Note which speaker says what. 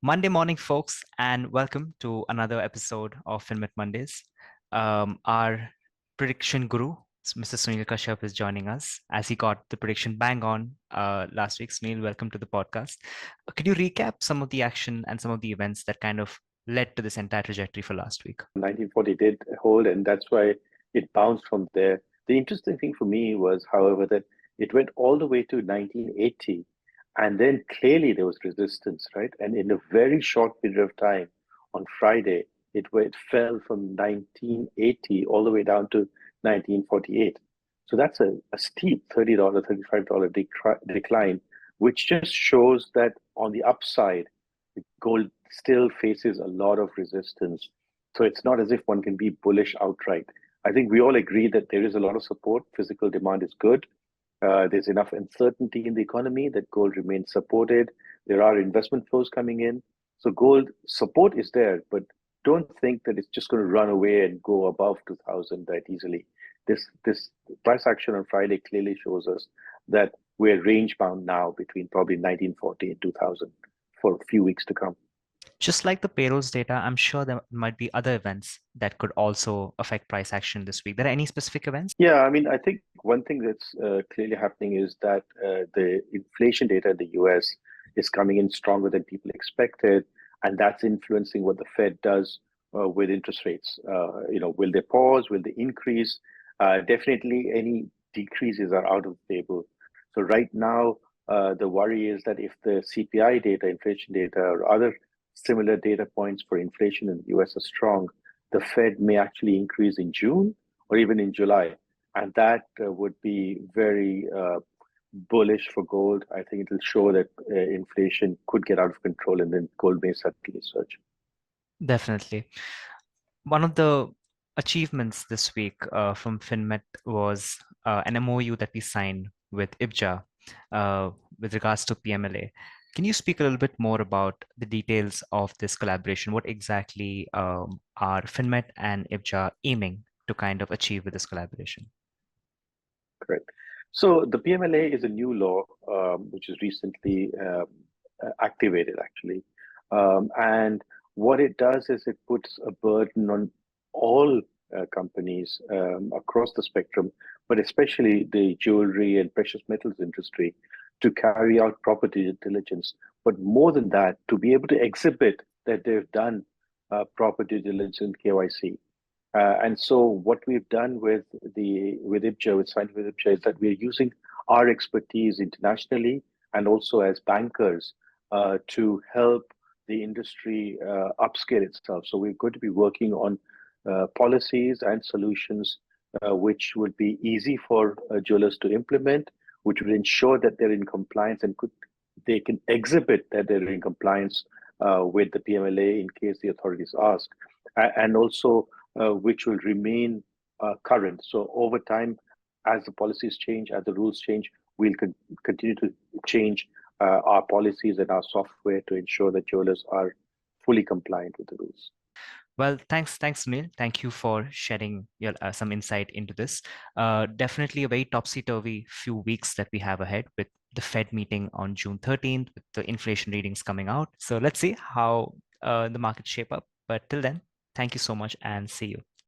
Speaker 1: Monday morning, folks, and welcome to another episode of FinMet Mondays. Our prediction guru, Mr. Sunil Kashyap, is joining us as he got the prediction bang on last week. Sunil, welcome to the podcast. Could you recap some of the action and some of the events that kind of led to this entire trajectory for last week?
Speaker 2: 1940 did hold, and that's why it bounced from there. The interesting thing for me was, however, that it went all the way to 1980, and then clearly there was resistance, right? And in a very short period of time, on Friday, it fell from 1980 all the way down to 1948. So that's a steep $30, $35 decline, which just shows that on the upside, gold still faces a lot of resistance. So it's not as if one can be bullish outright. I think we all agree that there is a lot of support. Physical demand is good. There's enough uncertainty in the economy that gold remains supported. There are investment flows coming in. So gold support is there, but don't think that it's just going to run away and go above 2000 that easily. This price action on Friday clearly shows us that we're range bound now between probably 1940 and 2000 for a few weeks to come.
Speaker 1: Just like the payrolls data, I'm sure there might be other events that could also affect price action this week. There are any specific events?
Speaker 2: Yeah, I mean, I think one thing that's clearly happening is that the inflation data in the US is coming in stronger than people expected, and that's influencing what the Fed does with interest rates. Will they pause? Will they increase? Definitely, any decreases are out of the table. So right now, the worry is that if the CPI data, inflation data, or other similar data points for inflation in the US are strong, the Fed may actually increase in June or even in July. And that would be very bullish for gold. I think it will show that inflation could get out of control and then gold may suddenly surge.
Speaker 1: Definitely. One of the achievements this week from FinMet was an MOU that we signed with IBJA with regards to PMLA. Can you speak a little bit more about the details of this collaboration? What exactly are FinMet and IBJA aiming to kind of achieve with this collaboration?
Speaker 2: Correct. So the PMLA is a new law which is recently activated, actually. And what it does is it puts a burden on all companies across the spectrum, but especially the jewelry and precious metals industry, to carry out proper due diligence. But more than that, to be able to exhibit that they've done proper due diligence and KYC. And so what we've done with IBJA, with Scientific IBJA, is that we're using our expertise internationally and also as bankers to help the industry upscale itself. So we're going to be working on policies and solutions which would be easy for jewelers to implement, which would ensure that they're in compliance and they can exhibit that they're in compliance with the PMLA in case the authorities ask, and also which will remain current. So over time, as the policies change, as the rules change, we'll continue to change our policies and our software to ensure that jewelers are fully compliant with the rules.
Speaker 1: Well, thanks, Sunil. Thank you for sharing your some insight into this. Definitely a very topsy-turvy few weeks that we have ahead with the Fed meeting on June 13th, with the inflation readings coming out. So let's see how the markets shape up. But till then, thank you so much and see you.